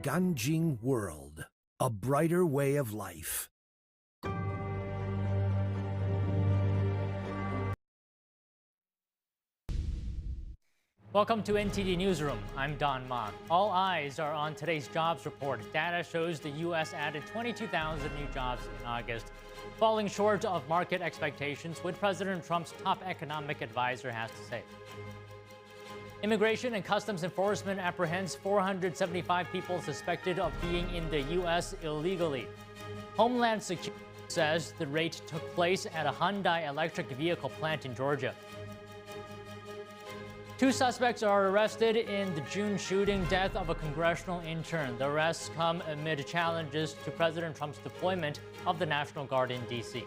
Ganjing World, a brighter way of life. Welcome to NTD Newsroom. I'm Don Ma. All eyes are on today's jobs report. Data shows the U.S. added 22,000 new jobs in August, falling short of market expectations, what President Trump's top economic advisor has to say. Immigration and Customs Enforcement apprehends 475 people suspected of being in the U.S. illegally. Homeland Security says the raid took place at a Hyundai electric vehicle plant in Georgia. 2 suspects are arrested in the June shooting death of a congressional intern. The arrests come amid challenges to President Trump's deployment of the National Guard in D.C.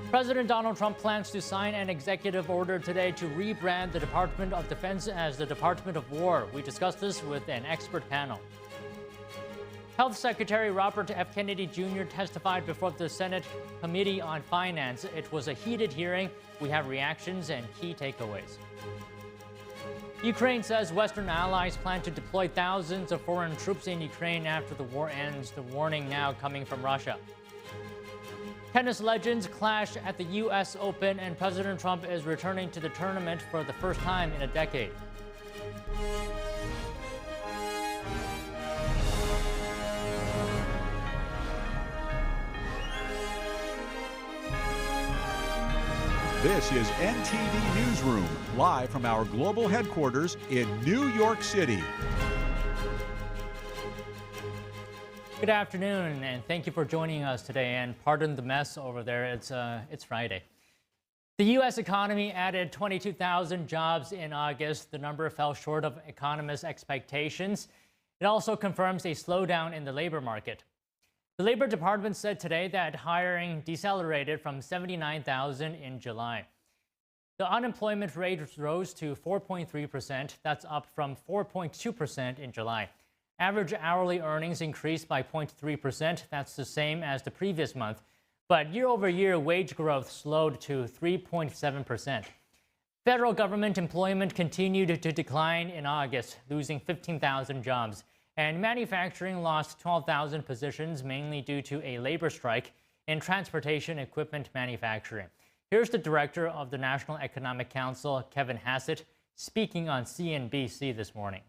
President Donald Trump plans to sign an executive order today to rebrand the Department of Defense as the Department of War. We discussed this with an expert panel. Health Secretary Robert F. Kennedy Jr. testified before the Senate Committee on Finance. It was a heated hearing. We have reactions and key takeaways. Ukraine says Western allies plan to deploy thousands of foreign troops in Ukraine after the war ends. The warning now coming from Russia. Tennis legends clash at the U.S. Open, and President Trump is returning to the tournament for the first time in a decade. This is NTD Newsroom, live from our global headquarters in New York City. Good afternoon, and thank you for joining us today. And pardon the mess over there. It's Friday. The U.S. economy added 22,000 jobs in August. The number fell short of economists' expectations. It also confirms a slowdown in the labor market. The Labor Department said today that hiring decelerated from 79,000 in July. The unemployment rate rose to 4.3%. That's up from 4.2% in July. Average hourly earnings increased by 0.3%. That's the same as the previous month. But year-over-year wage growth slowed to 3.7%. Federal government employment continued to decline in August, losing 15,000 jobs. And manufacturing lost 12,000 positions, mainly due to a labor strike in transportation equipment manufacturing. Here's the director of the National Economic Council, Kevin Hassett, speaking on CNBC this morning.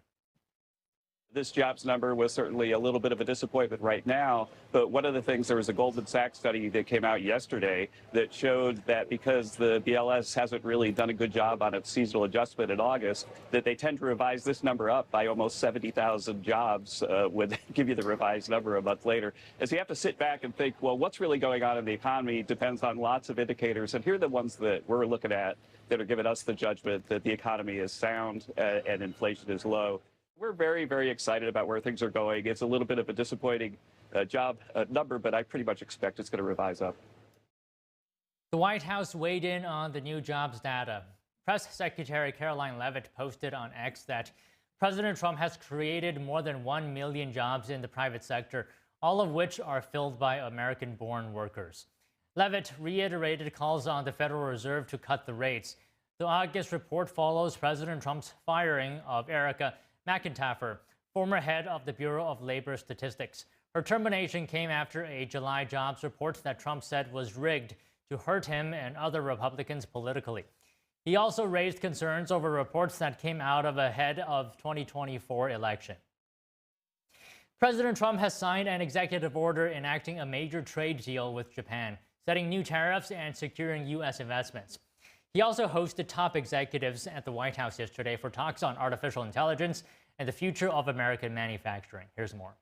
This jobs number was certainly a little bit of a disappointment right now, but one of the things, there was a Goldman Sachs study that came out yesterday that showed that because the BLS hasn't really done a good job on its seasonal adjustment in August, that they tend to revise this number up by almost 70,000 jobs when they give you the revised number a month later. As you have to sit back and think, well, what's really going on in the economy depends on lots of indicators, and here are the ones that we're looking at that are giving us the judgment that the economy is sound and inflation is low. We're very, very excited about where things are going. It's a little bit of a disappointing job number, but I pretty much expect it's going to revise up. The White House weighed in on the new jobs data. Press Secretary Caroline Leavitt posted on X that President Trump has created more than 1 million jobs in the private sector, all of which are filled by American-born workers. Leavitt reiterated calls on the Federal Reserve to cut the rates. The August report follows President Trump's firing of Erica McIntyre, former head of the Bureau of Labor Statistics. Her termination came after a July jobs report that Trump said was rigged to hurt him and other Republicans politically. He also raised concerns over reports that came out ahead of 2024 election. President Trump has signed an executive order enacting a major trade deal with Japan, setting new tariffs and securing U.S. investments. He also hosted top executives at the White House yesterday for talks on artificial intelligence and the future of American manufacturing. Here's more.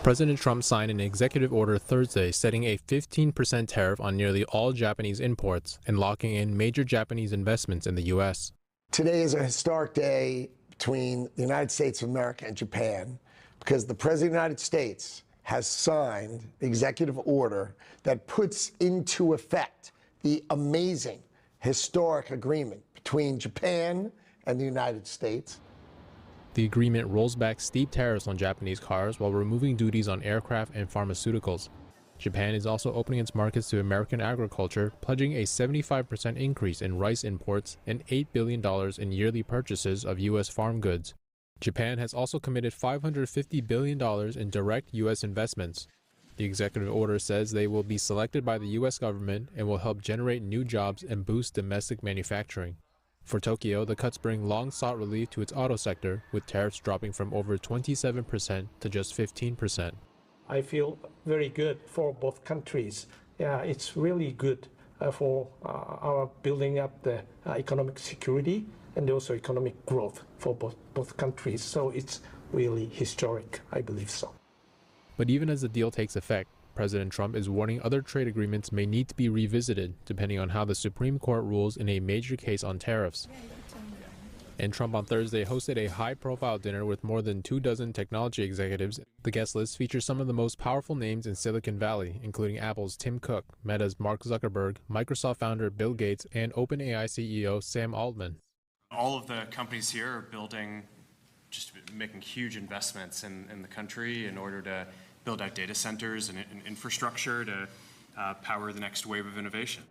President Trump signed an executive order Thursday setting a 15% tariff on nearly all Japanese imports and locking in major Japanese investments in the U.S. Today is a historic day between the United States of America and Japan because the President of the United States has signed the executive order that puts into effect the amazing historic agreement between Japan and the United States. The agreement rolls back steep tariffs on Japanese cars while removing duties on aircraft and pharmaceuticals. Japan is also opening its markets to American agriculture, pledging a 75% increase in rice imports and $8 billion in yearly purchases of U.S. farm goods. Japan has also committed $550 billion in direct U.S. investments. The executive order says they will be selected by the U.S. government and will help generate new jobs and boost domestic manufacturing. For Tokyo, the cuts bring long-sought relief to its auto sector, with tariffs dropping from over 27% to just 15%. I feel very good for both countries. Yeah, it's really good for our building up the economic security and also economic growth for both countries. So it's really historic, I believe so. But even as the deal takes effect, President Trump is warning other trade agreements may need to be revisited depending on how the Supreme Court rules in a major case on tariffs. And Trump on Thursday hosted a high-profile dinner with more than 24 technology executives. The guest list features some of the most powerful names in Silicon Valley, including Apple's Tim Cook, Meta's Mark Zuckerberg, Microsoft founder Bill Gates, and OpenAI CEO Sam Altman. All of the companies here are making huge investments in the country in order to build out data centers and infrastructure to power the next wave of innovation.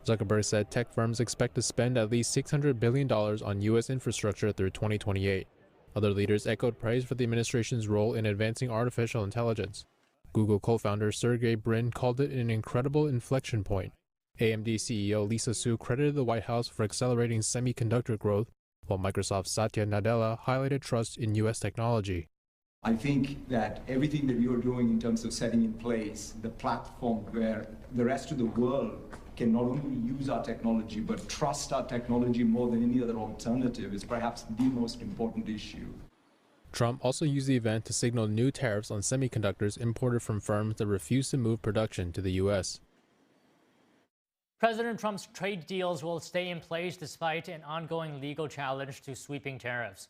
Zuckerberg said tech firms expect to spend at least $600 billion on U.S. infrastructure through 2028. Other leaders echoed praise for the administration's role in advancing artificial intelligence. Google co-founder Sergey Brin called it an incredible inflection point. AMD CEO Lisa Su credited the White House for accelerating semiconductor growth, while Microsoft's Satya Nadella highlighted trust in U.S. technology. I think that everything that you're doing in terms of setting in place the platform where the rest of the world can not only use our technology but trust our technology more than any other alternative is perhaps the most important issue. Trump also used the event to signal new tariffs on semiconductors imported from firms that refuse to move production to the U.S. President Trump's trade deals will stay in place despite an ongoing legal challenge to sweeping tariffs.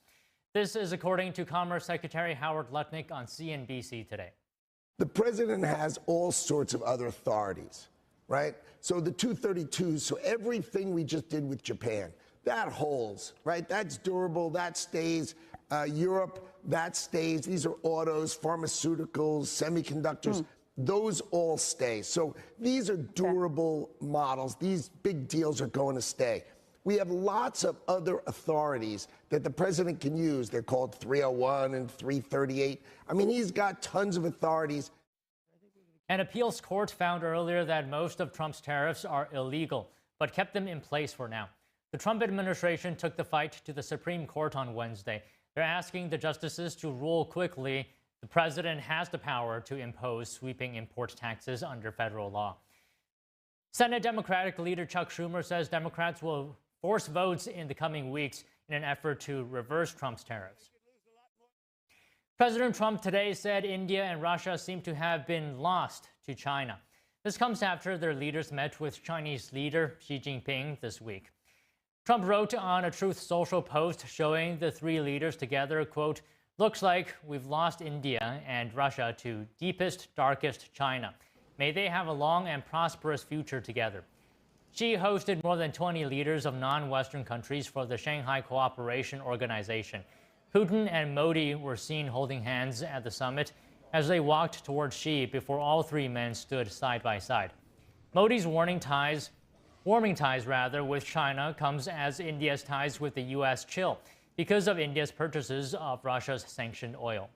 This is according to Commerce Secretary Howard Lutnick on CNBC today. The president has all sorts of other authorities, right? So the 232, so everything we just did with Japan, that holds, right? That's durable, that stays. Europe, that stays. These are autos, pharmaceuticals, semiconductors. Those all stay. So these are durable models. These big deals are going to stay. We have lots of other authorities that the president can use. They're called 301 and 338. I mean, he's got tons of authorities. An appeals court found earlier that most of Trump's tariffs are illegal, but kept them in place for now. The Trump administration took the fight to the Supreme Court on Wednesday. They're asking the justices to rule quickly. The president has the power to impose sweeping import taxes under federal law. Senate Democratic leader Chuck Schumer says Democrats will force votes in the coming weeks in an effort to reverse Trump's tariffs. President Trump today said India and Russia seem to have been lost to China. This comes after their leaders met with Chinese leader Xi Jinping this week. Trump wrote on a Truth Social post showing the three leaders together, quote, "Looks like we've lost India and Russia to deepest, darkest China. May they have a long and prosperous future together." Xi hosted more than 20 leaders of non-Western countries for the Shanghai Cooperation Organization. Putin and Modi were seen holding hands at the summit as they walked towards Xi before all three men stood side by side. Modi's warming ties with China comes as India's ties with the U.S. chill because of India's purchases of Russia's sanctioned oil.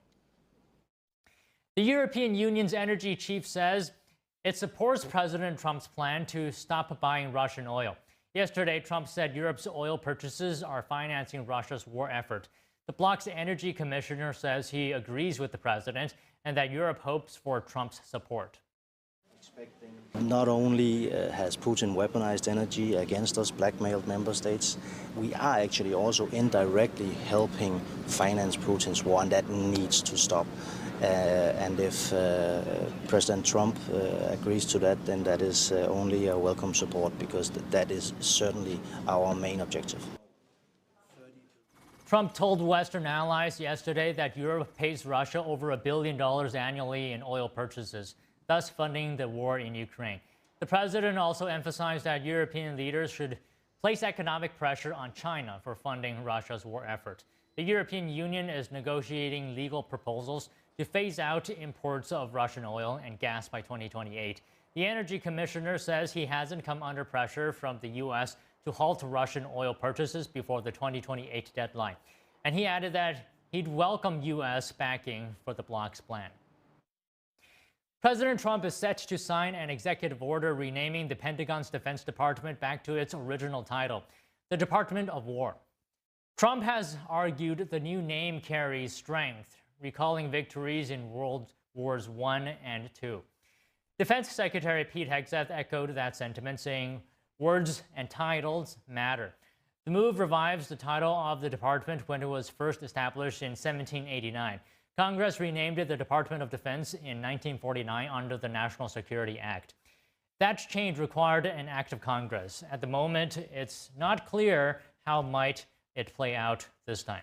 The European Union's energy chief says it supports President Trump's plan to stop buying Russian oil. Yesterday, Trump said Europe's oil purchases are financing Russia's war effort. The bloc's energy commissioner says he agrees with the president and that Europe hopes for Trump's support. Not only has Putin weaponized energy against us, blackmailed member states, we are actually also indirectly helping finance Putin's war, and that needs to stop. And if President Trump agrees to that, then that is only a welcome support, because that is certainly our main objective. Trump told Western allies yesterday that Europe pays Russia over $1 billion annually in oil purchases, thus funding the war in Ukraine. The president also emphasized that European leaders should place economic pressure on China for funding Russia's war effort. The European Union is negotiating legal proposals to phase out imports of Russian oil and gas by 2028. The energy commissioner says he hasn't come under pressure from the U.S. to halt Russian oil purchases before the 2028 deadline. And he added that he'd welcome U.S. backing for the bloc's plan. President Trump is set to sign an executive order renaming the Pentagon's Defense Department back to its original title, the Department of War. Trump has argued the new name carries strength, recalling victories in World Wars I and II. Defense Secretary Pete Hegseth echoed that sentiment, saying words and titles matter. The move revives the title of the department when it was first established in 1789. Congress renamed it the Department of Defense in 1949 under the National Security Act. That change required an act of Congress. At the moment, it's not clear how might it play out this time.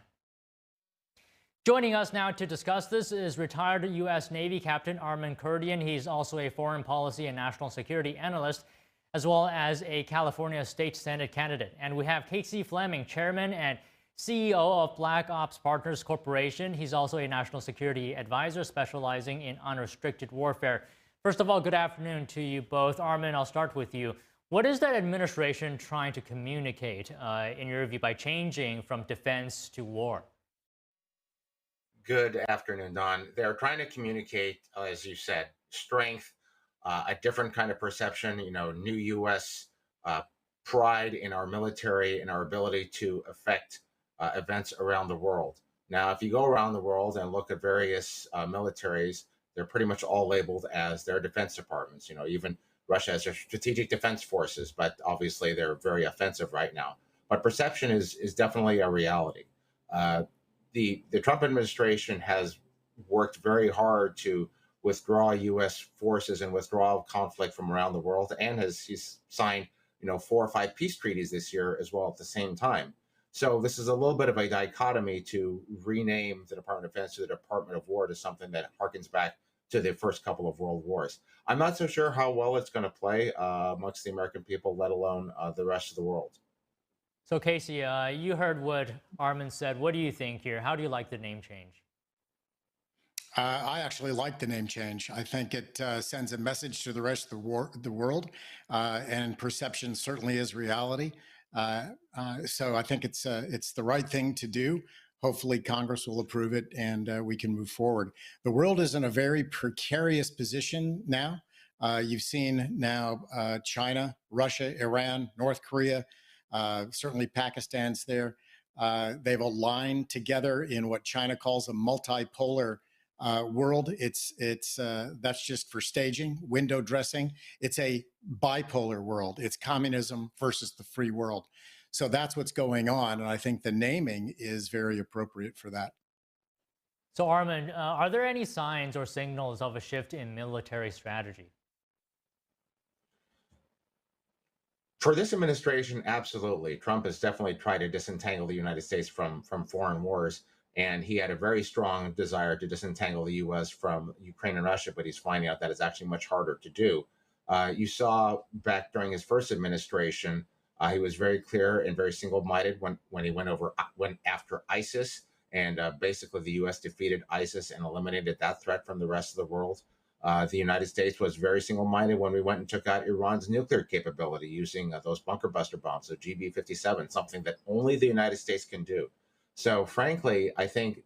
Joining us now to discuss this is retired U.S. Navy Captain Armin Kurdian. He's also a foreign policy and national security analyst, as well as a California State Senate candidate. And we have Casey Fleming, Chairman and CEO of Black Ops Partners Corporation. He's also a national security advisor specializing in unrestricted warfare. First of all, good afternoon to you both. Armin, I'll start with you. What is that administration trying to communicate, in your view, by changing from defense to war? Good afternoon, Don. They're trying to communicate, as you said, strength, a different kind of perception, new U.S. Pride in our military and our ability to affect events around the world. Now, if you go around the world and look at various militaries, they're pretty much all labeled as their defense departments. Even Russia has their strategic defense forces, but obviously they're very offensive right now. But perception is definitely a reality. The Trump administration has worked very hard to withdraw U.S. forces and withdraw conflict from around the world, and he's signed 4 or 5 peace treaties this year as well at the same time. So this is a little bit of a dichotomy to rename the Department of Defense to the Department of War to something that harkens back to the first couple of world wars. I'm not so sure how well it's going to play amongst the American people, let alone the rest of the world. So Casey, you heard what Armin said. What do you think here? How do you like the name change? I actually like the name change. I think it sends a message to the rest of the world, and perception certainly is reality. So I think it's the right thing to do. Hopefully Congress will approve it and we can move forward. The world is in a very precarious position now. You've seen now China, Russia, Iran, North Korea, certainly Pakistan's there. They've aligned together in what China calls a multipolar world. That's just for staging, window dressing. It's a bipolar world. It's communism versus the free world. So that's what's going on, and I think the naming is very appropriate for that. So Armin, are there any signs or signals of a shift in military strategy? For this administration, absolutely. Trump has definitely tried to disentangle the United States from foreign wars, and he had a very strong desire to disentangle the U.S. from Ukraine and Russia, but he's finding out that it's actually much harder to do. You saw back during his first administration, he was very clear and very single-minded when he went after ISIS, and basically the U.S. defeated ISIS and eliminated that threat from the rest of the world. The United States was very single-minded when we went and took out Iran's nuclear capability using those bunker buster bombs, so GB-57, something that only the United States can do. So frankly, I think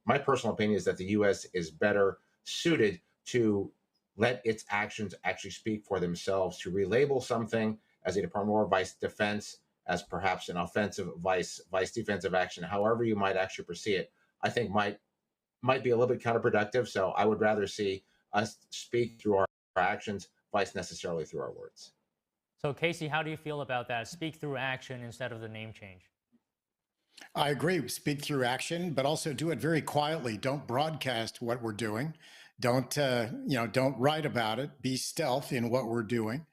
my personal opinion is that the U.S. is better suited to let its actions actually speak for themselves, to relabel something as a Department of War vice defense, as perhaps an offensive vice defensive action, however you might actually perceive it, I think might be a little bit counterproductive. So I would rather see us speak through our actions, vice necessarily through our words. So Casey, how do you feel about that? Speak through action instead of the name change. I agree. Speak through action, but also do it very quietly. Don't broadcast what we're doing. Don't write about it. Be stealth in what we're doing.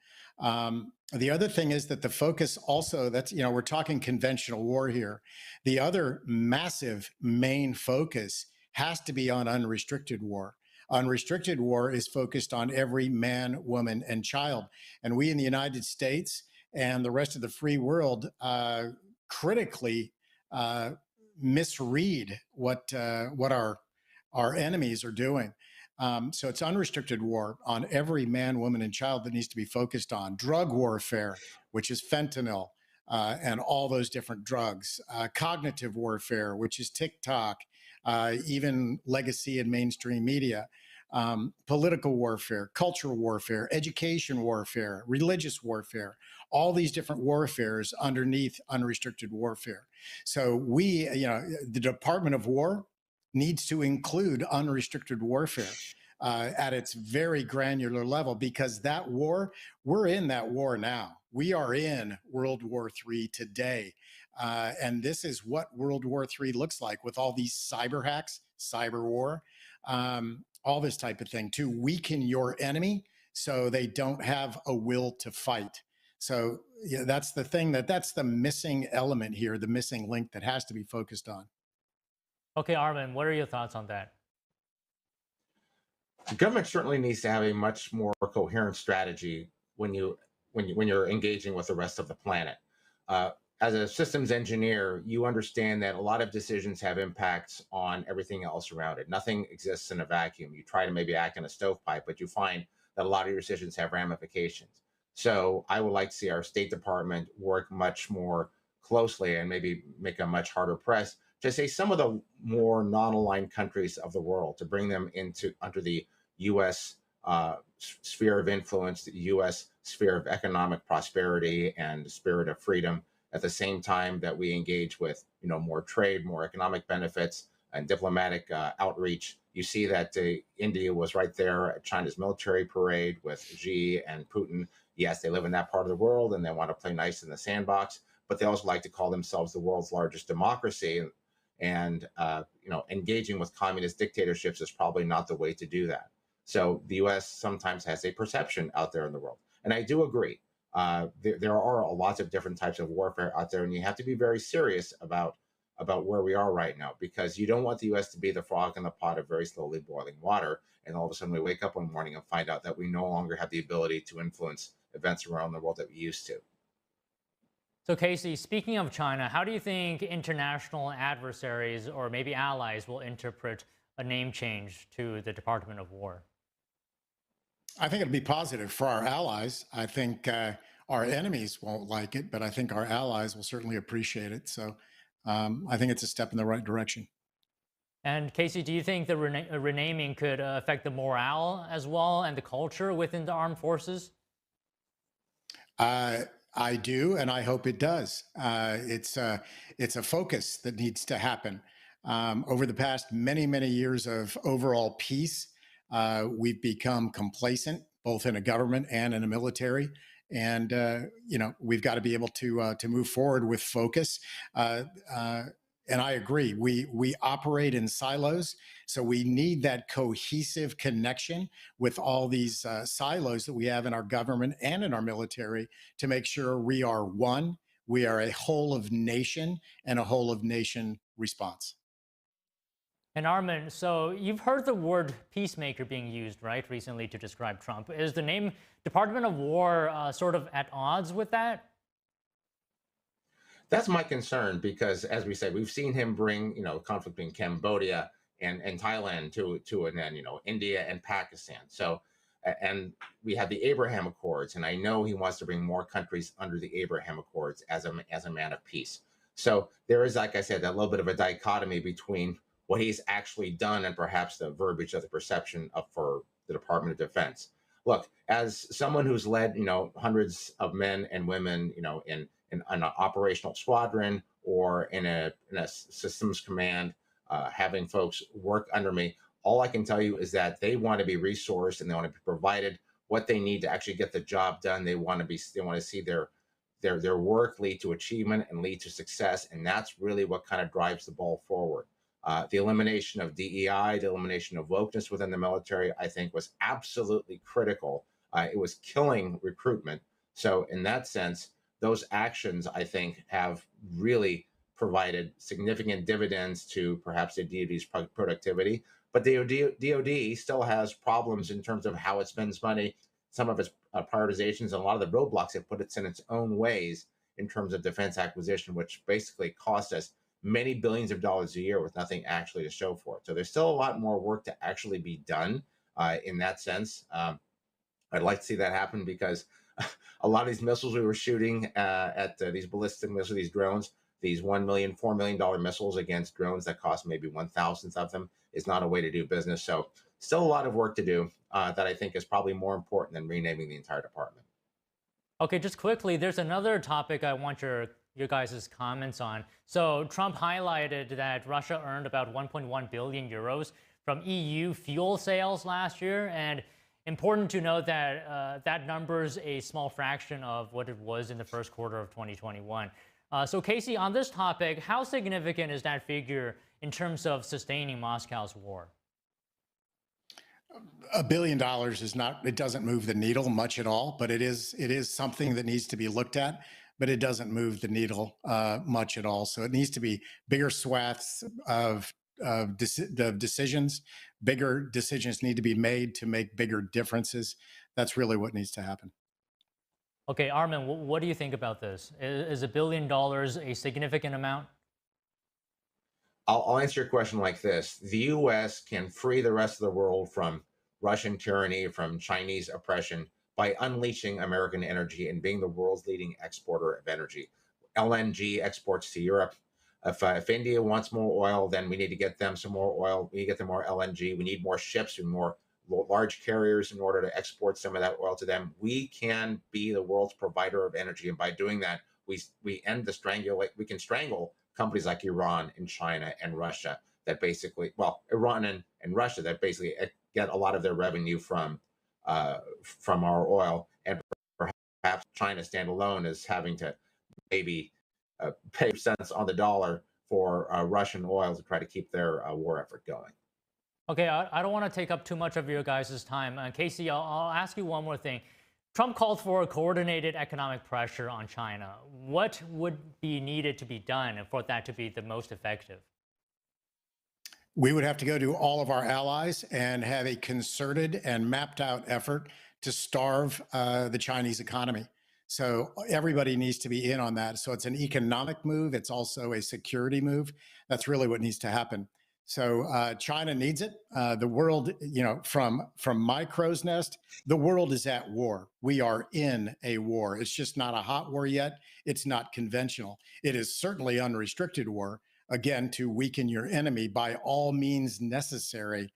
The other thing is that the focus also, we're talking conventional war here. The other massive main focus has to be on unrestricted war. Unrestricted war is focused on every man, woman, and child. And we in the United States and the rest of the free world critically misread what our enemies are doing. So it's unrestricted war on every man, woman, and child that needs to be focused on. Drug warfare, which is fentanyl, and all those different drugs, cognitive warfare, which is TikTok, even legacy and mainstream media, political warfare, cultural warfare, education warfare, religious warfare, all these different warfares underneath unrestricted warfare. So we, the Department of War needs to include unrestricted warfare at its very granular level, because that war, we're in that war now. We are in World War III today. And this is what World War III looks like, with all these cyber hacks, cyber war, all this type of thing to weaken your enemy so they don't have a will to fight. So that's the thing, that's the missing element here, the missing link that has to be focused on. Okay, Armin, what are your thoughts on that? The government certainly needs to have a much more coherent strategy when you're engaging with the rest of the planet. As a systems engineer, you understand that a lot of decisions have impacts on everything else around it. Nothing exists in a vacuum. You try to maybe act in a stovepipe, but you find that a lot of your decisions have ramifications. So I would like to see our State Department work much more closely and maybe make a much harder press to say some of the more non-aligned countries of the world, to bring them under the U.S. Sphere of influence, the U.S. sphere of economic prosperity and spirit of freedom, at the same time that we engage with more trade, more economic benefits, and diplomatic outreach. You see that India was right there at China's military parade with Xi and Putin. Yes, they live in that part of the world and they want to play nice in the sandbox, but they also like to call themselves the world's largest democracy. And engaging with communist dictatorships is probably not the way to do that. So the U.S. sometimes has a perception out there in the world. And I do agree. There are lots of different types of warfare out there, and you have to be very serious about where we are right now, because you don't want the U.S. to be the frog in the pot of very slowly boiling water, and all of a sudden we wake up one morning and find out that we no longer have the ability to influence events around the world that we used to. So Casey, speaking of China, how do you think international adversaries or maybe allies will interpret a name change to the Department of War? I think it'll be positive for our allies. I think our enemies won't like it, but I think our allies will certainly appreciate it. So I think it's a step in the right direction. And Casey, do you think the renaming could affect the morale as well and the culture within the armed forces? I do, and I hope it does. It's a focus that needs to happen. Over the past many years of overall peace, we've become complacent, both in a government and in a military. And, we've got to be able to move forward with focus. And I agree, we operate in silos. So we need that cohesive connection with all these silos that we have in our government and in our military to make sure we are one, we are a whole of nation and a whole of nation response. And Armin, so you've heard the word peacemaker being used, right, recently to describe Trump. Is the name Department of War sort of at odds with that? That's my concern, because, as we said, we've seen him bring, conflict between Cambodia and Thailand to an end, India and Pakistan. So, and we have the Abraham Accords, and I know he wants to bring more countries under the Abraham Accords as a man of peace. So there is, like I said, a little bit of a dichotomy between what he's actually done and perhaps the verbiage of the perception for the Department of Defense. Look, as someone who's led, hundreds of men and women, in an operational squadron or in a systems command, having folks work under me, all I can tell you is that they want to be resourced and they want to be provided what they need to actually get the job done. They want to see their work lead to achievement and lead to success, and that's really what kind of drives the ball forward. The elimination of DEI, the elimination of wokeness within the military, I think was absolutely critical. It was killing recruitment. So in that sense, those actions, I think, have really provided significant dividends to perhaps the DoD's productivity. But the DoD still has problems in terms of how it spends money, some of its prioritizations, and a lot of the roadblocks it puts in its own ways in terms of defense acquisition, which basically cost us many billions of dollars a year with nothing actually to show for it. So there's still a lot more work to actually be done in that sense. I'd like to see that happen because a lot of these missiles we were shooting at these ballistic missiles, these drones, these $1 million, $4 million missiles against drones that cost maybe 1,000th of them is not a way to do business. So still a lot of work to do that I think is probably more important than renaming the entire department. Okay, just quickly, there's another topic I want your guys' comments on. So Trump highlighted that Russia earned about 1.1 billion euros from EU fuel sales last year, and important to note that that number's a small fraction of what it was in the first quarter of 2021. So Casey, on this topic, how significant is that figure in terms of sustaining Moscow's war? $1 billion is not, it doesn't move the needle much at all, but it is something that needs to be looked at, but it doesn't move the needle much at all. So it needs to be bigger swaths of decisions. Bigger decisions need to be made to make bigger differences. That's really what needs to happen. Okay, Armin, what do you think about this? Is $1 billion a significant amount? I'll answer your question like this. The U.S. can free the rest of the world from Russian tyranny, from Chinese oppression, by unleashing American energy and being the world's leading exporter of energy. LNG exports to Europe. If India wants more oil, then we need to get them some more oil. We need to get them more LNG. We need more ships and more large carriers in order to export some of that oil to them. We can be the world's provider of energy, and by doing that, we end the strangulate. We can strangle companies like Iran and China and Russia that basically, well, Iran and Russia that basically get a lot of their revenue from our oil, and perhaps China standalone is having to maybe pay cents on the dollar for Russian oil to try to keep their war effort going. Okay, I don't want to take up too much of your guys' time. Casey, I'll ask you one more thing. Trump called for a coordinated economic pressure on China. What would be needed to be done for that to be the most effective? We would have to go to all of our allies and have a concerted and mapped out effort to starve the Chinese economy. So everybody needs to be in on that. So it's an economic move. It's also a security move. That's really what needs to happen. So China needs it. The world, you know, from my crow's nest, the world is at war. We are in a war. It's just not a hot war yet. It's not conventional. It is certainly unrestricted war, again, to weaken your enemy by all means necessary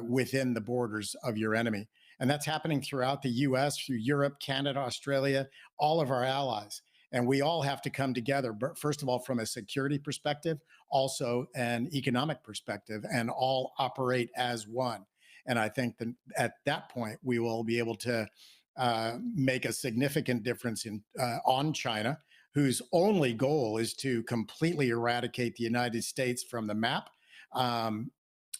within the borders of your enemy. And that's happening throughout the US, through Europe, Canada, Australia, all of our allies. And we all have to come together, but first of all, from a security perspective, also an economic perspective, and all operate as one. And I think that at that point, we will be able to make a significant difference on China, whose only goal is to completely eradicate the United States from the map.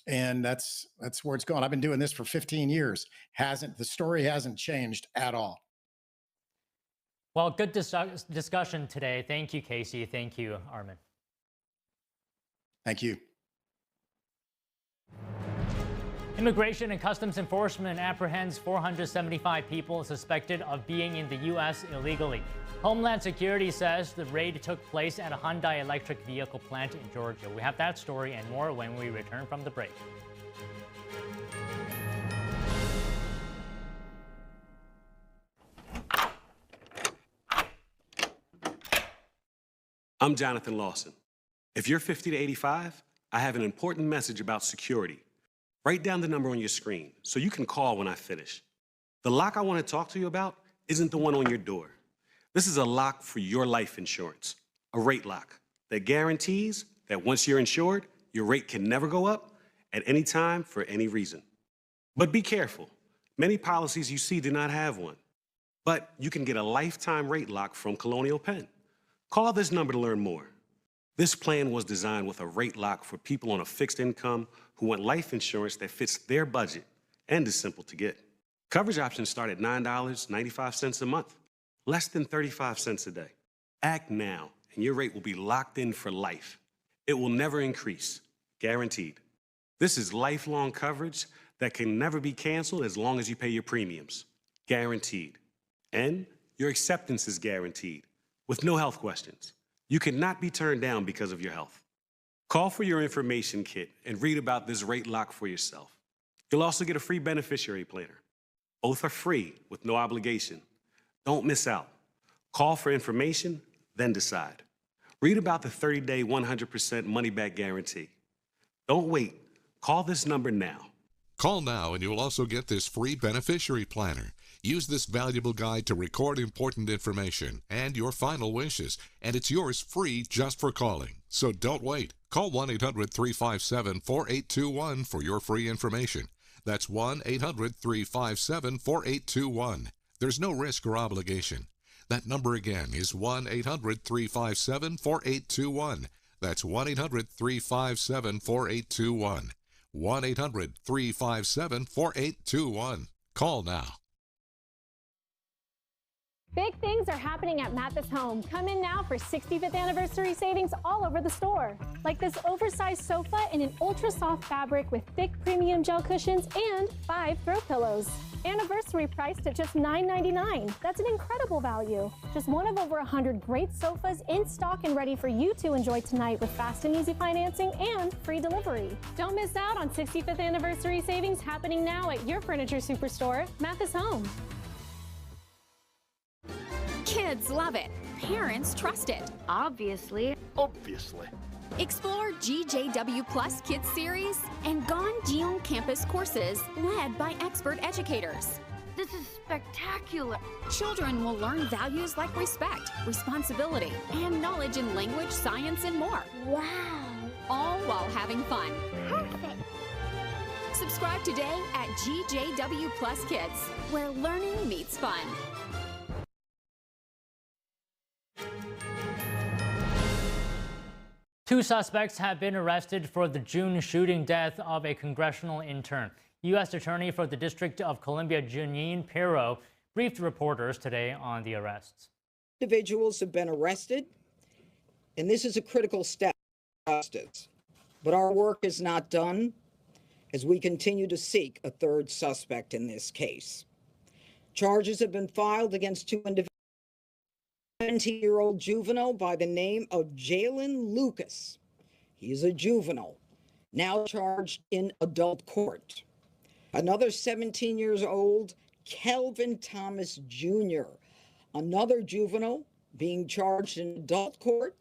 And that's where it's going. I've been doing this for 15 years. The story hasn't changed at all. Well, good discussion today. Thank you, Casey. Thank you, Armin. Thank you. Immigration and Customs Enforcement apprehends 475 people suspected of being in the U.S. illegally. Homeland Security says the raid took place at a Hyundai electric vehicle plant in Georgia. We have that story and more when we return from the break. I'm Jonathan Lawson. If you're 50 to 85, I have an important message about security. Write down the number on your screen so you can call when I finish. The lock I want to talk to you about isn't the one on your door. This is a lock for your life insurance, a rate lock that guarantees that once you're insured, your rate can never go up at any time for any reason. But be careful. Many policies you see do not have one. But you can get a lifetime rate lock from Colonial Penn. Call this number to learn more. This plan was designed with a rate lock for people on a fixed income who want life insurance that fits their budget and is simple to get. Coverage options start at $9.95 a month, less than 35 cents a day. Act now, and your rate will be locked in for life. It will never increase, guaranteed. This is lifelong coverage that can never be canceled as long as you pay your premiums, guaranteed. And your acceptance is guaranteed, with no health questions. You cannot be turned down because of your health. Call for your information kit and read about this rate lock for yourself. You'll also get a free beneficiary planner. Both are free with no obligation. Don't miss out. Call for information, then decide. Read about the 30-day 100% money-back guarantee. Don't wait. Call this number now. Call now and you'll also get this free beneficiary planner. Use this valuable guide to record important information and your final wishes, and it's yours free just for calling. So don't wait. Call 1-800-357-4821 for your free information. That's 1-800-357-4821. There's no risk or obligation. That number again is 1-800-357-4821. That's 1-800-357-4821. 1-800-357-4821. Call now. Big things are happening at Mathis Home. Come in now for 65th anniversary savings all over the store. Like this oversized sofa in an ultra soft fabric with thick premium gel cushions and 5 throw pillows. Anniversary priced at just $9.99. That's an incredible value. Just one of over 100 great sofas in stock and ready for you to enjoy tonight with fast and easy financing and free delivery. Don't miss out on 65th anniversary savings happening now at your furniture superstore, Mathis Home. Kids love it. Parents trust it. Obviously. Explore GJW Plus Kids Series and Ganjion Campus courses led by expert educators. This is spectacular. Children will learn values like respect, responsibility, and knowledge in language, science, and more. Wow. All while having fun. Perfect. Subscribe today at GJW Plus Kids, where learning meets fun. Two suspects have been arrested for the June shooting death of a congressional intern. U.S. Attorney for the District of Columbia, Jeanine Pirro, briefed reporters today on the arrests. Individuals have been arrested, and this is a critical step for justice. But our work is not done as we continue to seek a third suspect in this case. Charges have been filed against two individuals. 17-year-old juvenile by the name of Jalen Lucas. He is a juvenile, now charged in adult court. Another 17 years old, Kelvin Thomas Jr., another juvenile being charged in adult court.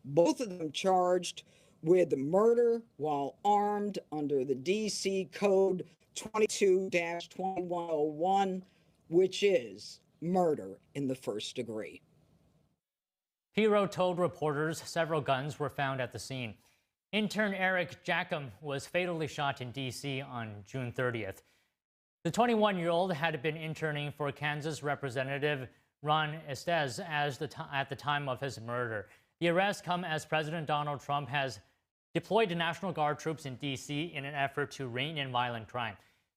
Both of them charged with murder while armed under the D.C. Code 22-2101, which is murder in the first degree. Pirro told reporters several guns were found at the scene. Intern Eric Jackham was fatally shot in D.C. on June 30th. The 21-year-old had been interning for Kansas Representative Ron Estes at the time of his murder. The arrests come as President Donald Trump has deployed National Guard troops in D.C. in an effort to rein in violent crime.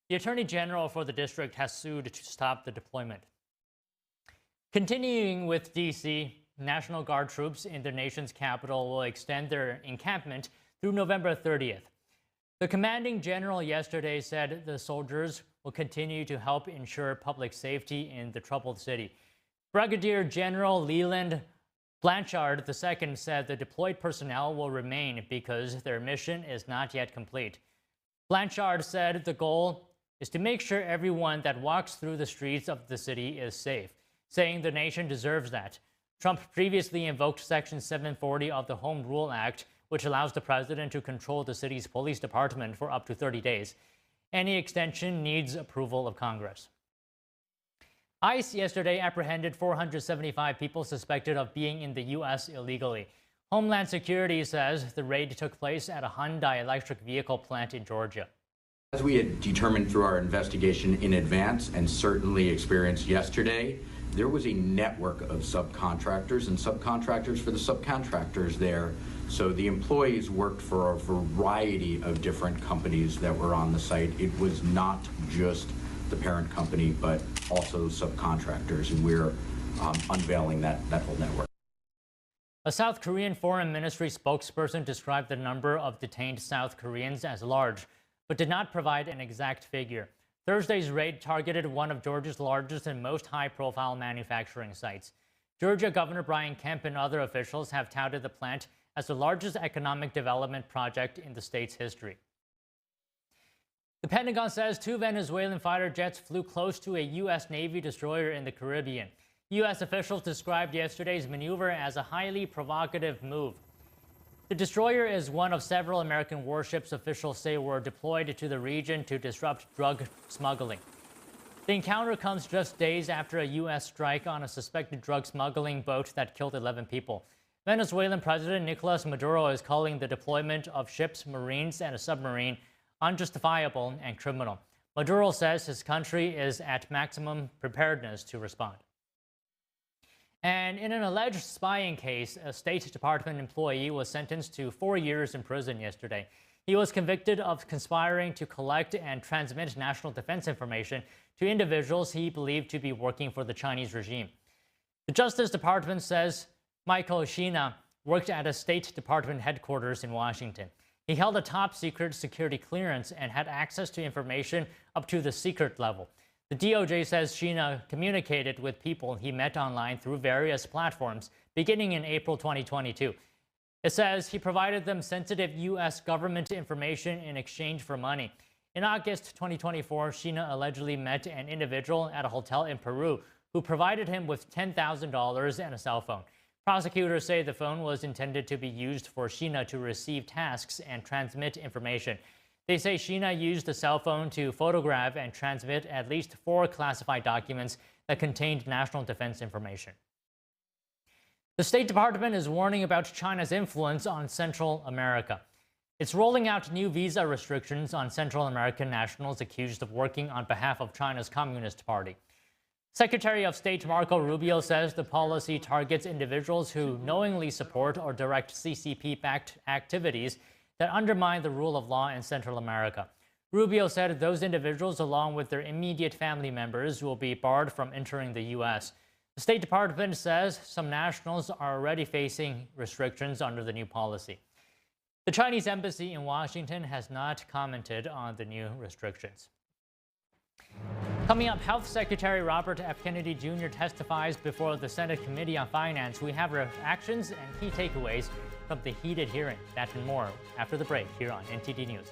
The Attorney General for the district has sued to stop the deployment. Continuing with D.C., National Guard troops in the nation's capital will extend their encampment through November 30th. The commanding general yesterday said the soldiers will continue to help ensure public safety in the troubled city. Brigadier General Leland Blanchard II said the deployed personnel will remain because their mission is not yet complete. Blanchard said the goal is to make sure everyone that walks through the streets of the city is safe, saying the nation deserves that. Trump previously invoked Section 740 of the Home Rule Act, which allows the president to control the city's police department for up to 30 days. Any extension needs approval of Congress. ICE yesterday apprehended 475 people suspected of being in the U.S. illegally. Homeland Security says the raid took place at a Hyundai electric vehicle plant in Georgia. As we had determined through our investigation in advance and certainly experienced yesterday, there was a network of subcontractors and subcontractors for the subcontractors there. So the employees worked for a variety of different companies that were on the site. It was not just the parent company, but also subcontractors, and we're unveiling that whole network. A South Korean Foreign Ministry spokesperson described the number of detained South Koreans as large, but did not provide an exact figure. Thursday's raid targeted one of Georgia's largest and most high-profile manufacturing sites. Georgia Governor Brian Kemp and other officials have touted the plant as the largest economic development project in the state's history. The Pentagon says 2 Venezuelan fighter jets flew close to a U.S. Navy destroyer in the Caribbean. U.S. officials described yesterday's maneuver as a highly provocative move. The destroyer is one of several American warships officials say were deployed to the region to disrupt drug smuggling. The encounter comes just days after a U.S. strike on a suspected drug smuggling boat that killed 11 people. Venezuelan President Nicolas Maduro is calling the deployment of ships, marines, and a submarine unjustifiable and criminal. Maduro says his country is at maximum preparedness to respond. And in an alleged spying case, a State Department employee was sentenced to 4 years in prison yesterday. He was convicted of conspiring to collect and transmit national defense information to individuals he believed to be working for the Chinese regime. The Justice Department says Michael Sheena worked at a State Department headquarters in Washington. He held a top-secret security clearance and had access to information up to the secret level. The DOJ says Sheena communicated with people he met online through various platforms beginning in April 2022. It says he provided them sensitive U.S. government information in exchange for money. In August 2024, Sheena allegedly met an individual at a hotel in Peru who provided him with $10,000 and a cell phone. Prosecutors say the phone was intended to be used for Sheena to receive tasks and transmit information. They say Sheena used the cell phone to photograph and transmit at least 4 classified documents that contained national defense information. The State Department is warning about China's influence on Central America. It's rolling out new visa restrictions on Central American nationals accused of working on behalf of China's Communist Party. Secretary of State Marco Rubio says the policy targets individuals who knowingly support or direct CCP-backed activities that undermine the rule of law in Central America. Rubio said those individuals, along with their immediate family members, will be barred from entering the U.S. The State Department says some nationals are already facing restrictions under the new policy. The Chinese embassy in Washington has not commented on the new restrictions. Coming up, Health Secretary Robert F. Kennedy Jr. testifies before the Senate Committee on Finance. We have reactions and key takeaways from the heated hearing. That and more after the break here on NTD News.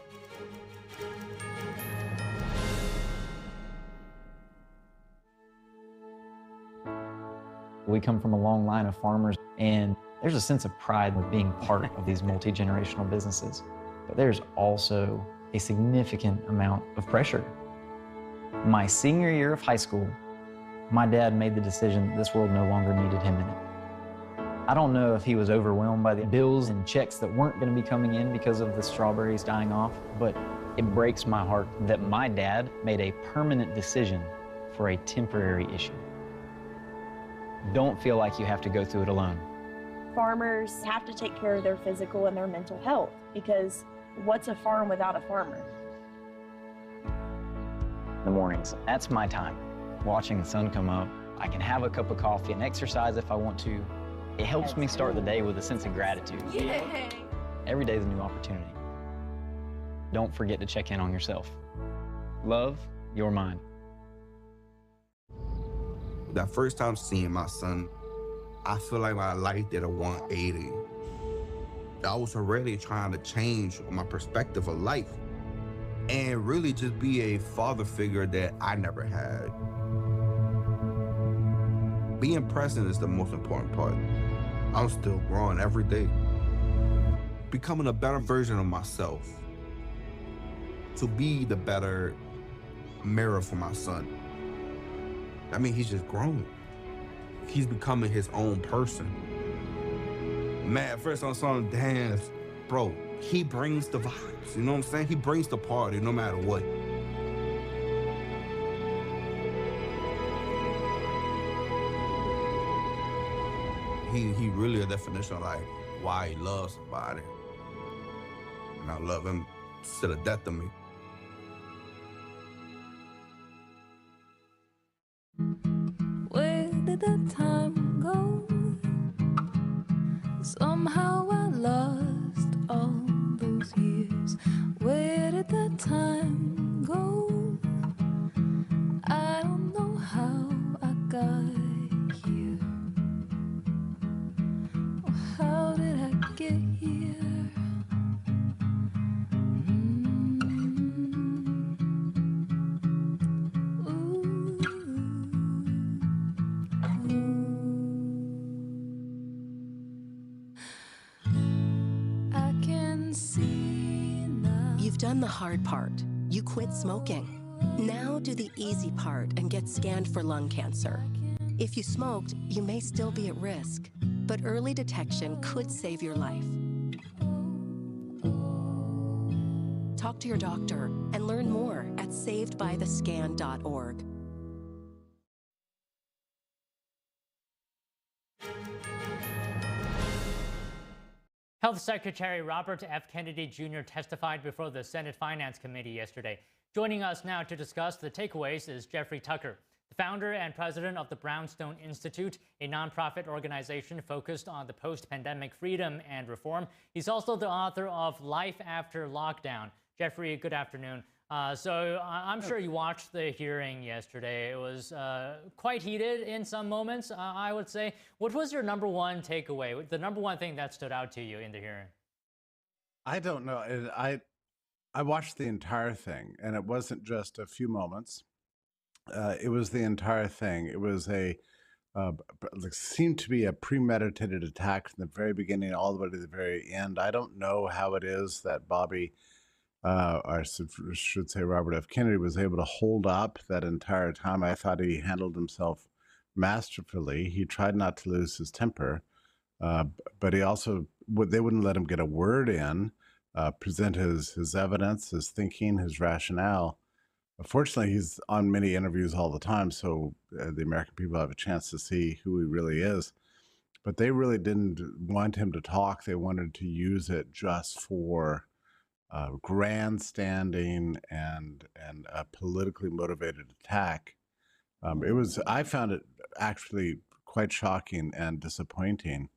We come from a long line of farmers, and there's a sense of pride with being part of these multi-generational businesses. But there's also a significant amount of pressure. My senior year of high school, my dad made the decision that this world no longer needed him in it. I don't know if he was overwhelmed by the bills and checks that weren't going to be coming in because of the strawberries dying off, but it breaks my heart that my dad made a permanent decision for a temporary issue. Don't feel like you have to go through it alone. Farmers have to take care of their physical and their mental health, because what's a farm without a farmer? In the mornings, that's my time. Watching the sun come up, I can have a cup of coffee and exercise if I want to. It helps me start the day with a sense of gratitude. Yay! Every day is a new opportunity. Don't forget to check in on yourself. Love, your mind. That first time seeing my son, I feel like my life did a 180. I was already trying to change my perspective of life and really just be a father figure that I never had. Being present is the most important part. I'm still growing every day, becoming a better version of myself, to be the better mirror for my son. I mean, he's just growing. He's becoming his own person. Man, at first I saw him dance, bro, he brings the vibes, you know what I'm saying? He brings the party no matter what. He really a definition of like why he loves somebody. And I love him to the death of me. Where did the time go? Somehow I lost all those years. Where did the time go? I don't know how I got here. Or how did I get here? Ooh. can see now. You've done the hard part. You quit smoking. Now do the easy part and get scanned for lung cancer. If you smoked, you may still be at risk, but early detection could save your life. Talk to your doctor and learn more at savedbythescan.org. Health Secretary Robert F. Kennedy Jr. testified before the Senate Finance Committee yesterday. Joining us now to discuss the takeaways is Jeffrey Tucker, the founder and president of the Brownstone Institute, a nonprofit organization focused on the post-pandemic freedom and reform. He's also the author of Life After Lockdown. Jeffrey, good afternoon. So I'm sure you watched the hearing yesterday. It was quite heated in some moments, I would say. What was your number one takeaway, the number one thing that stood out to you in the hearing? I don't know. I watched the entire thing, and it wasn't just a few moments. It was the entire thing. It was seemed to be a premeditated attack from the very beginning all the way to the very end. I don't know how it is that Bobby, or I should say Robert F. Kennedy, was able to hold up that entire time. I thought he handled himself masterfully. He tried not to lose his temper, but he also, they wouldn't let him get a word in, present his evidence, his thinking, his rationale. Fortunately, he's on many interviews all the time, so the American people have a chance to see who he really is. But they really didn't want him to talk. They wanted to use it just for grandstanding and a politically motivated attack. I found it actually quite shocking and disappointing.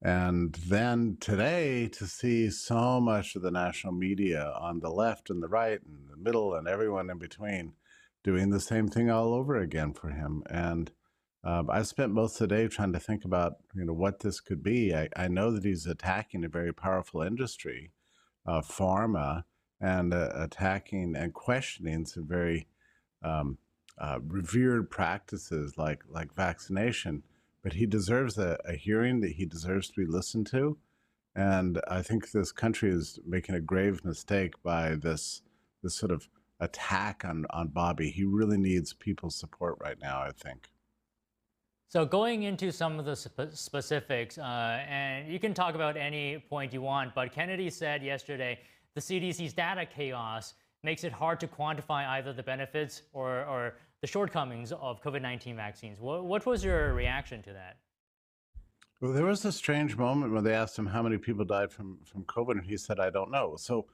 And then today, to see so much of the national media on the left and the right and the middle and everyone in between doing the same thing all over again for him. And I spent most of the day trying to think about, what this could be. I know that he's attacking a very powerful industry, pharma, and attacking and questioning some very revered practices like vaccination. But he deserves a hearing, that he deserves to be listened to. And I think this country is making a grave mistake by this sort of attack on Bobby. He really needs people's support right now, I think. So going into some of the specifics, and you can talk about any point you want, but Kennedy said yesterday the CDC's data chaos makes it hard to quantify either the benefits or the shortcomings of COVID-19 vaccines. What was your reaction to that? Well, there was a strange moment when they asked him how many people died from COVID, and he said, I don't know. So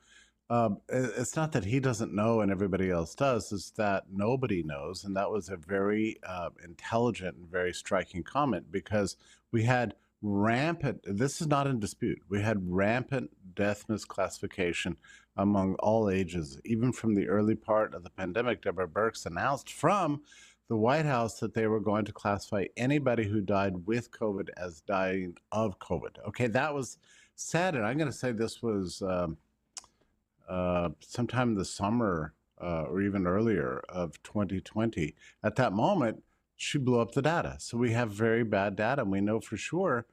it's not that he doesn't know and everybody else does, it's that nobody knows. And that was a very intelligent and very striking comment, because we had rampant, this is not in dispute, we had rampant death misclassification among all ages. Even from the early part of the pandemic, Deborah Birx announced from the White House that they were going to classify anybody who died with COVID as dying of COVID. Okay, that was sad, and I'm going to say this was sometime in the summer or even earlier of 2020. At that moment, she blew up the data. So we have very bad data, and we know for sure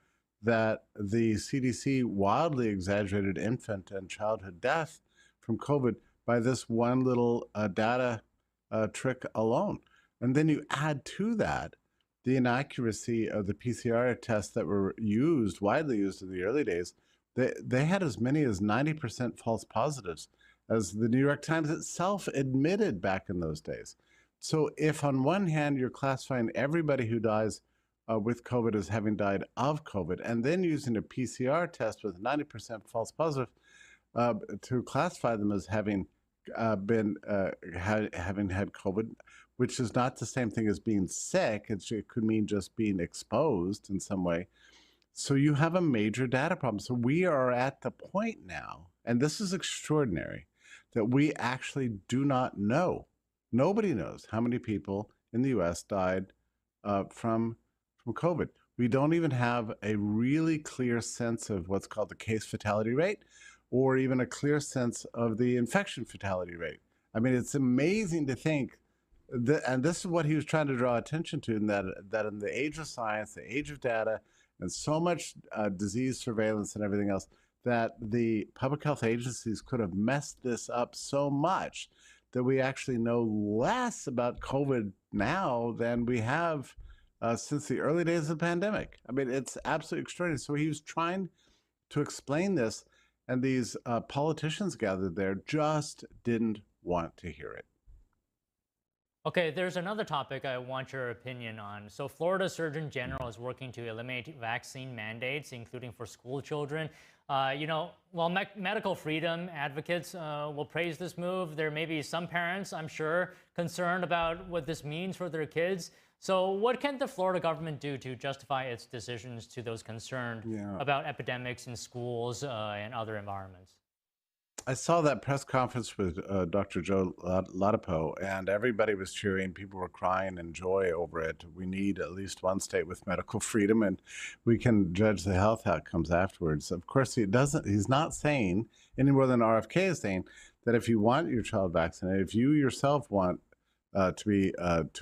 that the CDC wildly exaggerated infant and childhood death from COVID by this one little data trick alone. And then you add to that the inaccuracy of the PCR tests that were widely used in the early days. They had as many as 90% false positives, as the New York Times itself admitted back in those days. So if on one hand you're classifying everybody who dies with COVID as having died of COVID, and then using a PCR test with 90% false positive to classify them as having having had COVID, which is not the same thing as being sick. It could mean just being exposed in some way. So you have a major data problem. So we are at the point now, and this is extraordinary, that we actually do not know. Nobody knows how many people in the US died from COVID. We don't even have a really clear sense of what's called the case fatality rate, or even a clear sense of the infection fatality rate. I mean, it's amazing to think that, and this is what he was trying to draw attention to, in that in the age of science, the age of data, and so much disease surveillance and everything else, that the public health agencies could have messed this up so much that we actually know less about COVID now than we have since the early days of the pandemic. I mean, it's absolutely extraordinary. So he was trying to explain this, and these politicians gathered there just didn't want to hear it. Okay, there's another topic I want your opinion on. So Florida Surgeon General is working to eliminate vaccine mandates, including for school children. While medical freedom advocates will praise this move, there may be some parents, I'm sure, concerned about what this means for their kids. So what can the Florida government do to justify its decisions to those concerned about epidemics in schools and other environments? I saw that press conference with Dr. Joe Ladapo, and everybody was cheering. People were crying in joy over it. We need at least one state with medical freedom, and we can judge the health outcomes afterwards. Of course, he's not saying any more than RFK is saying that if you want your child vaccinated, if you yourself want to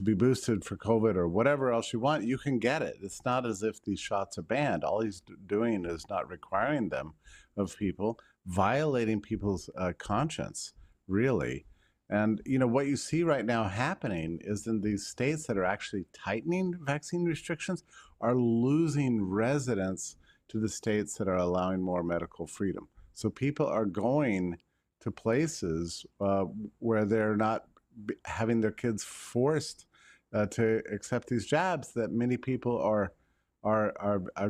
be boosted for COVID or whatever else you want, you can get it. It's not as if these shots are banned. All he's doing is not requiring them of people, violating people's conscience, really. And what you see right now happening is in these states that are actually tightening vaccine restrictions are losing residents to the states that are allowing more medical freedom. So people are going to places where they're not having their kids forced to accept these jabs that many people are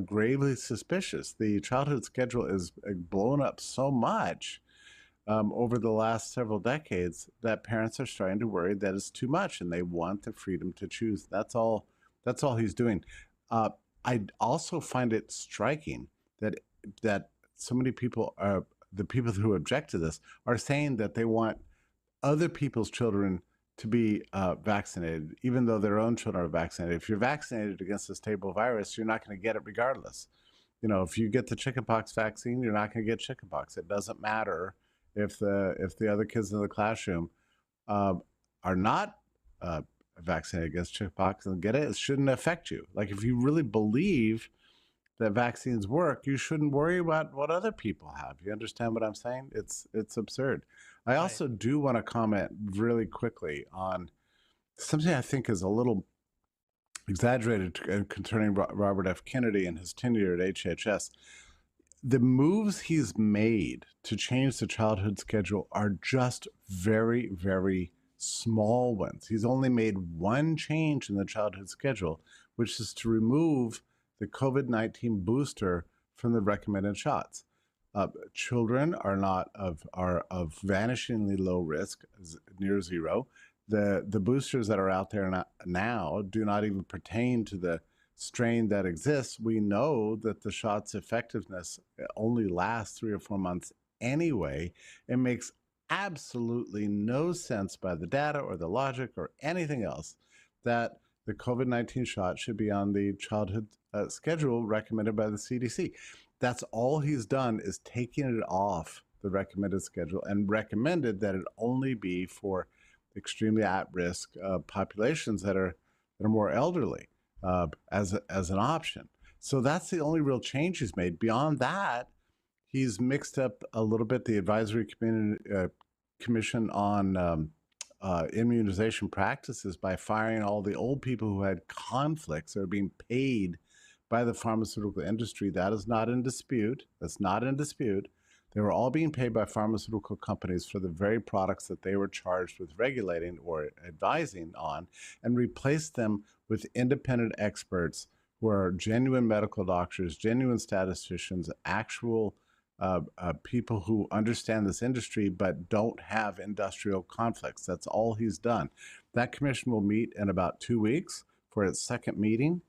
gravely suspicious. The childhood schedule is blown up so much over the last several decades that parents are starting to worry that it's too much and they want the freedom to choose. That's all he's doing. I also find it striking that so many people the people who object to this are saying that they want other people's children to be vaccinated, even though their own children are vaccinated. If you're vaccinated against this stable virus, you're not going to get it regardless. If you get the chickenpox vaccine, you're not going to get chickenpox. It doesn't matter if the other kids in the classroom are not vaccinated against chickenpox and get it. It shouldn't affect you. Like, if you really believe that vaccines work, you shouldn't worry about what other people have. You understand what I'm saying? It's absurd. I also do want to comment really quickly on something I think is a little exaggerated concerning Robert F. Kennedy and his tenure at HHS. The moves he's made to change the childhood schedule are just very, very small ones. He's only made one change in the childhood schedule, which is to remove the COVID-19 booster from the recommended shots. Children are of vanishingly low risk, near zero. The boosters that are out there now do not even pertain to the strain that exists. We know that the shot's effectiveness only lasts 3 or 4 months anyway. It makes absolutely no sense by the data or the logic or anything else that the COVID-19 shot should be on the childhood schedule recommended by the CDC. That's all he's done, is taking it off the recommended schedule and recommended that it only be for extremely at-risk populations that are more elderly as an option. So that's the only real change he's made. Beyond that, he's mixed up a little bit the advisory commission on immunization practices by firing all the old people who had conflicts that are being paid by the pharmaceutical industry. That is not in dispute. That's not in dispute. They were all being paid by pharmaceutical companies for the very products that they were charged with regulating or advising on, and replaced them with independent experts who are genuine medical doctors, genuine statisticians, actual people who understand this industry but don't have industrial conflicts. That's all he's done. That commission will meet in about 2 weeks for its second meeting,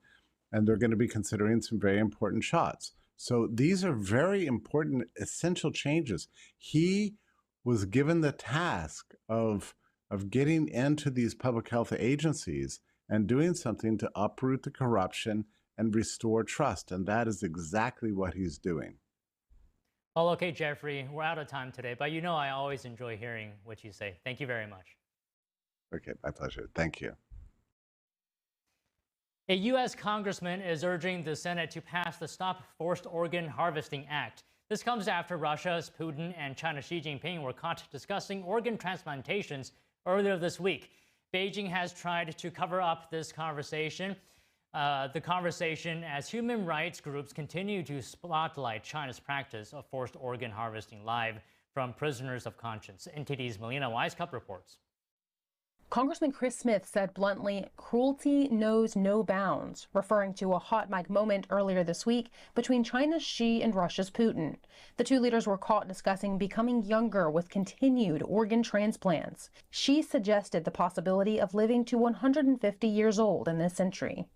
and they're going to be considering some very important shots. So these are very important, essential changes. He was given the task of getting into these public health agencies and doing something to uproot the corruption and restore trust, and that is exactly what he's doing. Well, okay, Jeffrey, we're out of time today, but I always enjoy hearing what you say. Thank you very much. Okay, my pleasure. Thank you. A U.S. congressman is urging the Senate to pass the Stop Forced Organ Harvesting Act. This comes after Russia's Putin and China's Xi Jinping were caught discussing organ transplantations earlier this week. Beijing has tried to cover up this conversation. The conversation as human rights groups continue to spotlight China's practice of forced organ harvesting live from prisoners of conscience. NTD's Melina Weisskopf reports. Congressman Chris Smith said bluntly, "Cruelty knows no bounds," referring to a hot mic moment earlier this week between China's Xi and Russia's Putin. The two leaders were caught discussing becoming younger with continued organ transplants. Xi suggested the possibility of living to 150 years old in this century.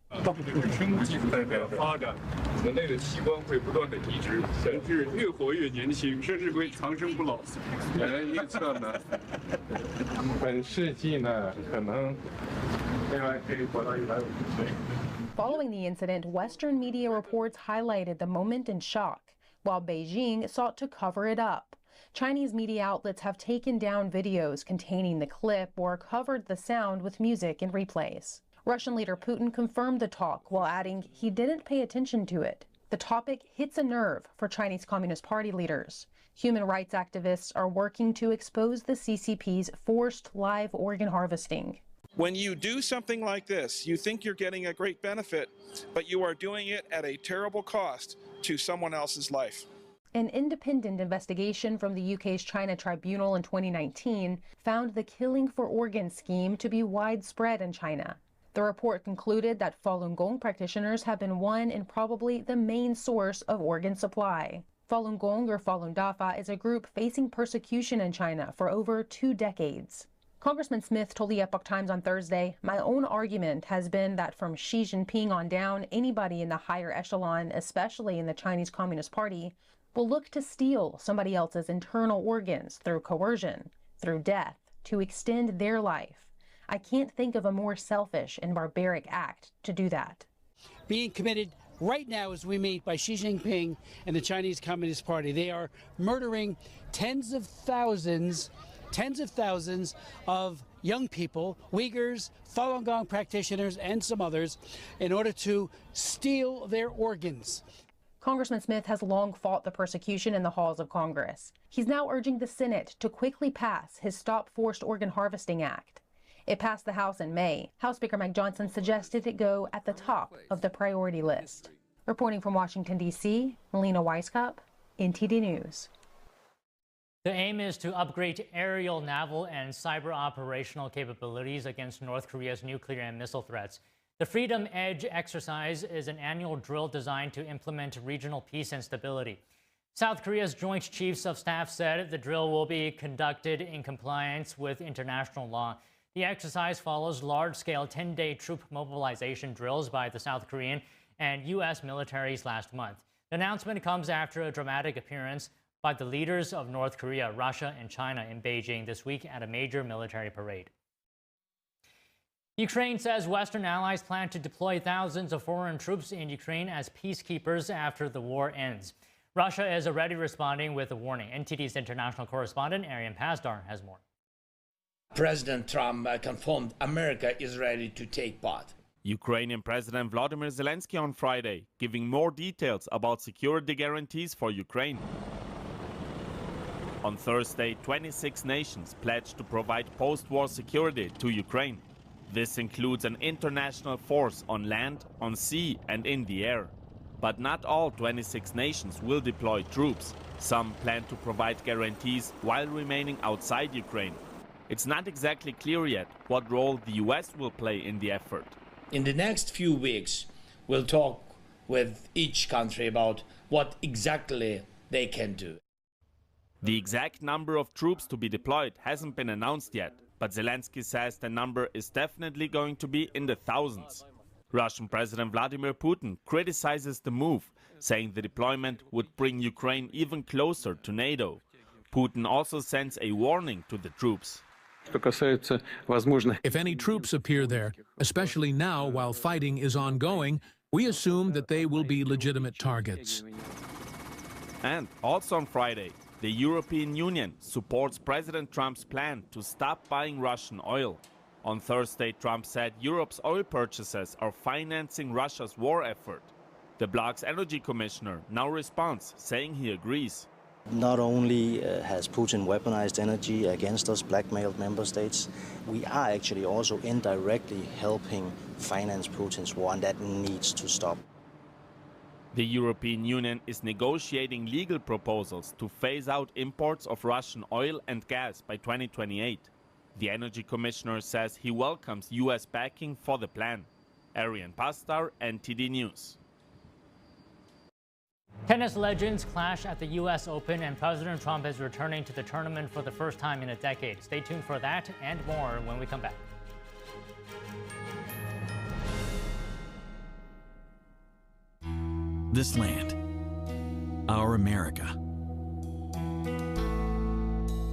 Following the incident, Western media reports highlighted the moment in shock, while Beijing sought to cover it up. Chinese media outlets have taken down videos containing the clip or covered the sound with music and replays. Russian leader Putin confirmed the talk while adding he didn't pay attention to it. The topic hits a nerve for Chinese Communist Party leaders. Human rights activists are working to expose the CCP's forced live organ harvesting. When you do something like this, you think you're getting a great benefit, but you are doing it at a terrible cost to someone else's life. An independent investigation from the UK's China Tribunal in 2019 found the killing for organs scheme to be widespread in China. The report concluded that Falun Gong practitioners have been one and probably the main source of organ supply. Falun Gong or Falun Dafa is a group facing persecution in China for over 2 decades. Congressman Smith told the Epoch Times on Thursday, "My own argument has been that from Xi Jinping on down, anybody in the higher echelon, especially in the Chinese Communist Party, will look to steal somebody else's internal organs through coercion, through death, to extend their life. I can't think of a more selfish and barbaric act to do that." Being committed right now as we meet by Xi Jinping and the Chinese Communist Party. They are murdering tens of thousands of young people, Uyghurs, Falun Gong practitioners, and some others, in order to steal their organs. Congressman Smith has long fought the persecution in the halls of Congress. He's now urging the Senate to quickly pass his Stop Forced Organ Harvesting Act. It passed the House in May. House Speaker Mike Johnson suggested it go at the top of the priority list. Reporting from Washington, D.C., Melina Weisskopf, NTD News. The aim is to upgrade aerial, naval, and cyber operational capabilities against North Korea's nuclear and missile threats. The Freedom Edge exercise is an annual drill designed to implement regional peace and stability. South Korea's Joint Chiefs of Staff said the drill will be conducted in compliance with international law. The exercise follows large-scale 10-day troop mobilization drills by the South Korean and U.S. militaries last month. The announcement comes after a dramatic appearance by the leaders of North Korea, Russia, and China in Beijing this week at a major military parade. Ukraine says Western allies plan to deploy thousands of foreign troops in Ukraine as peacekeepers after the war ends. Russia is already responding with a warning. NTD's international correspondent Arian Pasdar has more. President Trump confirmed America is ready to take part. Ukrainian President Volodymyr Zelensky on Friday, giving more details about security guarantees for Ukraine. On Thursday, 26 nations pledged to provide post-war security to Ukraine. This includes an international force on land, on sea, and in the air. But not all 26 nations will deploy troops. Some plan to provide guarantees while remaining outside Ukraine. It's not exactly clear yet what role the US will play in the effort. In the next few weeks, we'll talk with each country about what exactly they can do. The exact number of troops to be deployed hasn't been announced yet, but Zelensky says the number is definitely going to be in the thousands. Russian President Vladimir Putin criticizes the move, saying the deployment would bring Ukraine even closer to NATO. Putin also sends a warning to the troops. If any troops appear there, especially now while fighting is ongoing, we assume that they will be legitimate targets. And also on Friday, the European Union supports President Trump's plan to stop buying Russian oil. On Thursday, Trump said Europe's oil purchases are financing Russia's war effort. The bloc's energy commissioner now responds, saying he agrees. Not only has Putin weaponized energy against us, blackmailed member states, we are actually also indirectly helping finance Putin's war, and that needs to stop. The European Union is negotiating legal proposals to phase out imports of Russian oil and gas by 2028. The energy commissioner says he welcomes U.S. backing for the plan. Arian Pastar, NTD News. Tennis legends clash at the U.S. Open, and President Trump is returning to the tournament for the first time in a decade. Stay tuned for that and more when we come back. This land, our America,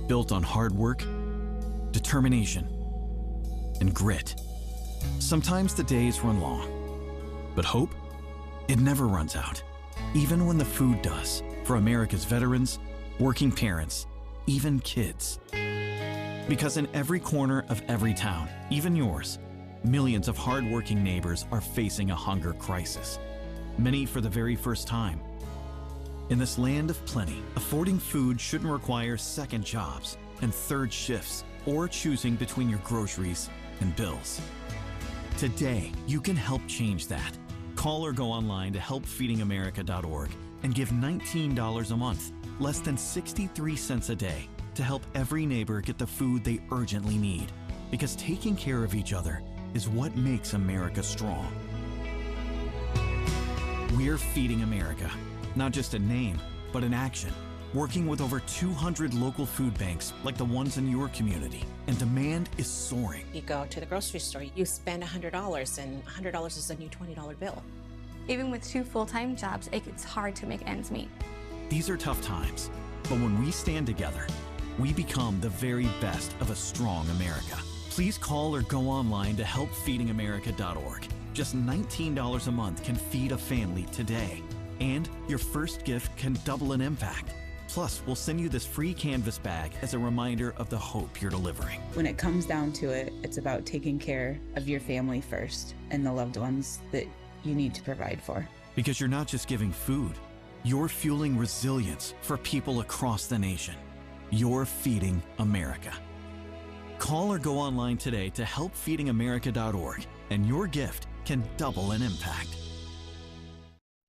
built on hard work, determination, and grit. Sometimes the days run long, but hope, it never runs out, even when the food does, for America's veterans, working parents, even kids. Because in every corner of every town, even yours, millions of hard-working neighbors are facing a hunger crisis, many for the very first time. In this land of plenty, affording food shouldn't require second jobs and third shifts or choosing between your groceries and bills. Today, you can help change that. Call or go online to helpfeedingamerica.org and give $19 a month, less than 63 cents a day, to help every neighbor get the food they urgently need. Because taking care of each other is what makes America strong. We're Feeding America, not just a name, but an action. Working with over 200 local food banks like the ones in your community, and demand is soaring. You go to the grocery store, you spend $100, and $100 is a new $20 bill. Even with 2 full-time jobs, it's hard to make ends meet. These are tough times, but when we stand together, we become the very best of a strong America. Please call or go online to helpfeedingamerica.org. Just $19 a month can feed a family today. And your first gift can double an impact. Plus, we'll send you this free canvas bag as a reminder of the hope you're delivering. When it comes down to it, it's about taking care of your family first and the loved ones that you need to provide for. Because you're not just giving food, you're fueling resilience for people across the nation. You're feeding America. Call or go online today to helpfeedingamerica.org, and your gift can double an impact.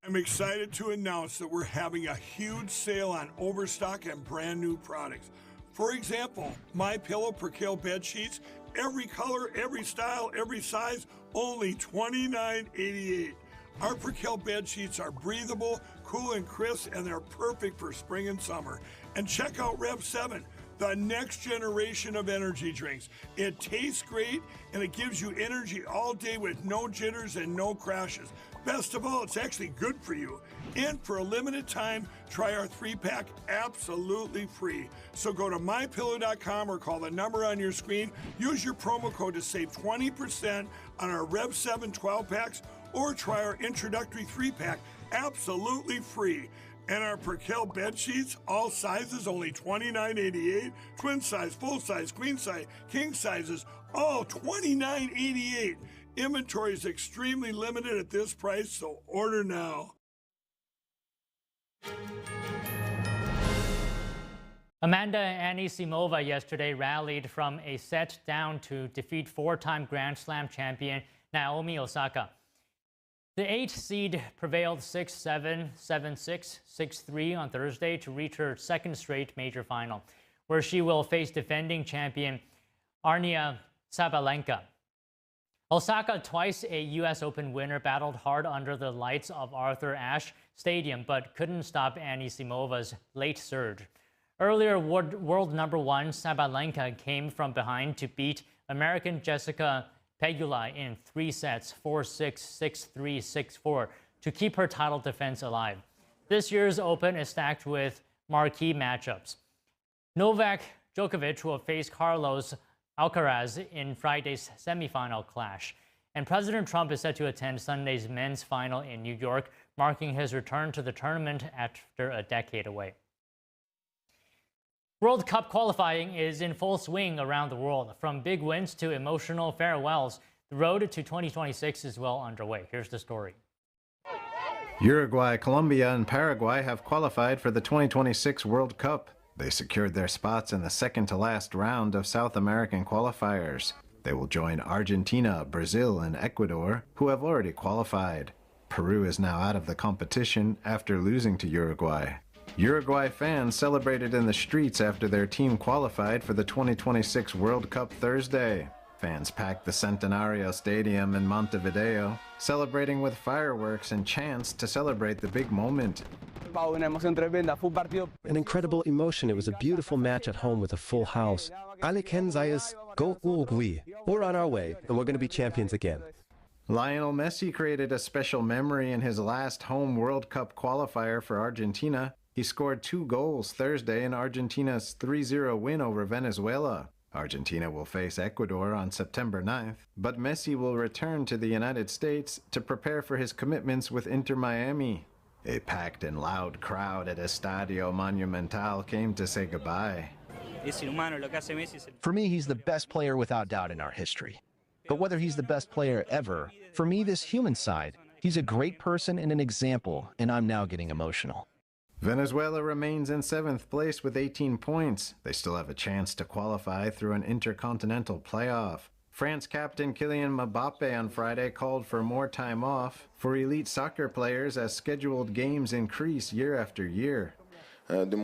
I'm excited to announce that we're having a huge sale on overstock and brand new products. For example, MyPillow Percale bed sheets, every color, every style, every size, only $29.88. Our Percale bed sheets are breathable, cool and crisp, and they're perfect for spring and summer. And check out Rev 7, the next generation of energy drinks. It tastes great, and it gives you energy all day with no jitters and no crashes. Best of all, it's actually good for you. And for a limited time, try our 3-pack absolutely free. So go to mypillow.com or call the number on your screen. Use your promo code to save 20% on our Rev 7 12-packs, or try our introductory 3-pack absolutely free. And our Percale bed sheets, all sizes, only $29.88. Twin size, full size, queen size, king sizes, all $29.88. Inventory is extremely limited at this price, so order now. Amanda Anisimova yesterday rallied from a set down to defeat 4-time Grand Slam champion Naomi Osaka. The 8th seed prevailed 6-7, 7-6, 6-3 on Thursday to reach her second straight major final, where she will face defending champion Aryna Sabalenka. Osaka, twice a U.S. Open winner, battled hard under the lights of Arthur Ashe Stadium, but couldn't stop Anisimova's late surge. Earlier, world number 1 Sabalenka came from behind to beat American Jessica Pegula in 3 sets, 4-6, 6-3, 6-4, to keep her title defense alive. This year's Open is stacked with marquee matchups. Novak Djokovic will face Carlos Alcaraz in Friday's semifinal clash. And President Trump is set to attend Sunday's men's final in New York, marking his return to the tournament after a decade away. World Cup qualifying is in full swing around the world. From big wins to emotional farewells, the road to 2026 is well underway. Here's the story. Uruguay, Colombia, and Paraguay have qualified for the 2026 World Cup. They secured their spots in the second-to-last round of South American qualifiers. They will join Argentina, Brazil, and Ecuador, who have already qualified. Peru is now out of the competition after losing to Uruguay. Uruguay fans celebrated in the streets after their team qualified for the 2026 World Cup Thursday. Fans packed the Centenario Stadium in Montevideo, celebrating with fireworks and chants to celebrate the big moment. An incredible emotion. It was a beautiful match at home with a full house. Alle kennen sei es, go Uruguay. We're on our way, and we're going to be champions again. Lionel Messi created a special memory in his last home World Cup qualifier for Argentina. He scored 2 goals Thursday in Argentina's 3-0 win over Venezuela. Argentina will face Ecuador on September 9th, but Messi will return to the United States to prepare for his commitments with Inter Miami. A packed and loud crowd at Estadio Monumental came to say goodbye. For me, he's the best player without doubt in our history. But whether he's the best player ever, for me, this human side, he's a great person and an example, and I'm now getting emotional. Venezuela remains in 7th place with 18 points. They still have a chance to qualify through an intercontinental playoff. France captain Kylian Mbappe on Friday called for more time off for elite soccer players as scheduled games increase year after year. From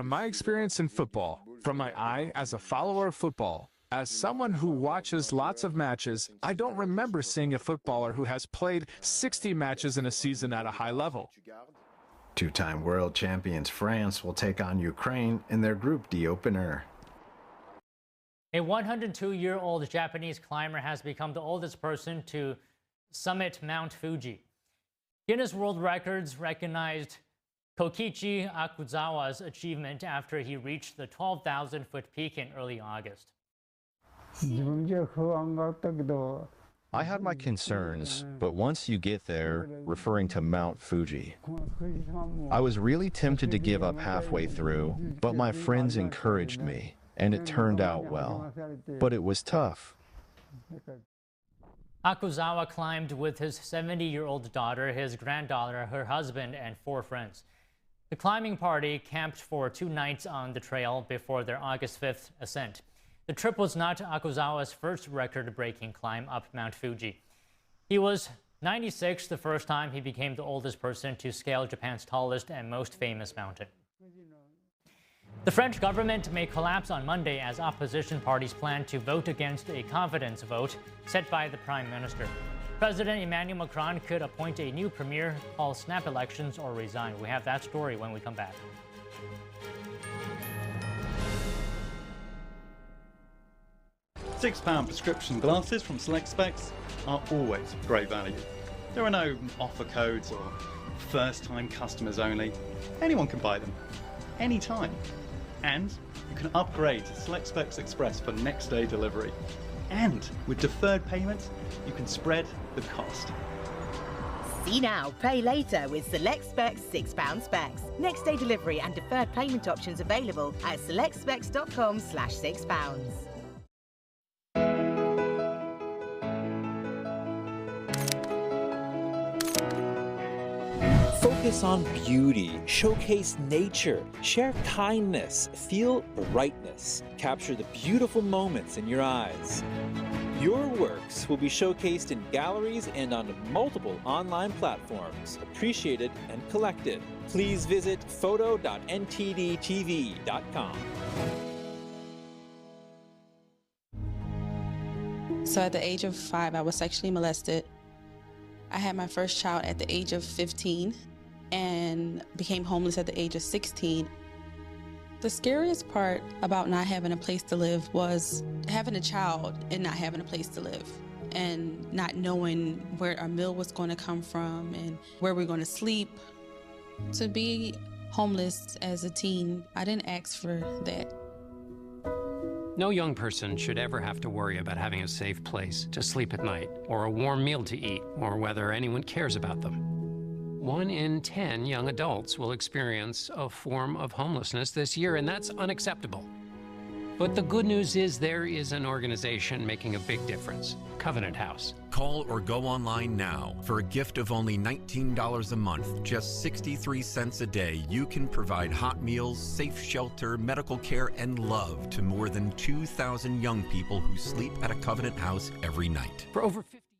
my experience in football, from my eye as a follower of football, as someone who watches lots of matches, I don't remember seeing a footballer who has played 60 matches in a season at a high level. 2-time world champions France will take on Ukraine in their Group D opener. A 102-year-old Japanese climber has become the oldest person to summit Mount Fuji. Guinness World Records recognized Kokichi Akuzawa's achievement after he reached the 12,000-foot peak in early August. I had my concerns, but once you get there, referring to Mount Fuji, I was really tempted to give up halfway through, but my friends encouraged me, and it turned out well. But it was tough. Akuzawa climbed with his 70-year-old daughter, his granddaughter, her husband, and 4 friends. The climbing party camped for 2 nights on the trail before their August 5th ascent. The trip was not Akuzawa's first record-breaking climb up Mount Fuji. He was 96 the first time he became the oldest person to scale Japan's tallest and most famous mountain. The French government may collapse on Monday as opposition parties plan to vote against a confidence vote set by the Prime Minister. President Emmanuel Macron could appoint a new premier, call snap elections, or resign. We have that story when we come back. £6 prescription glasses from Select Specs are always great value. There are no offer codes or first-time customers only. Anyone can buy them, anytime. And you can upgrade to Select Specs Express for next-day delivery. And with deferred payments, you can spread the cost. See now, pay later with Select Specs £6 specs. Next day delivery and deferred payment options available at selectspecs.com/£6. Focus on beauty, showcase nature, share kindness, feel brightness, capture the beautiful moments in your eyes. Your works will be showcased in galleries and on multiple online platforms, appreciated and collected. Please visit photo.ntdtv.com. So at the age of 5, I was sexually molested. I had my first child at the age of 15 and became homeless at the age of 16. The scariest part about not having a place to live was having a child and not having a place to live and not knowing where our meal was going to come from and where we're going to sleep. To be homeless as a teen, I didn't ask for that. No young person should ever have to worry about having a safe place to sleep at night, or a warm meal to eat, or whether anyone cares about them. 1 in 10 young adults will experience a form of homelessness this year, and that's unacceptable. But the good news is there is an organization making a big difference, Covenant House. Call or go online now. For a gift of only $19 a month, just 63 cents a day, you can provide hot meals, safe shelter, medical care, and love to more than 2,000 young people who sleep at a Covenant House every night. For over 50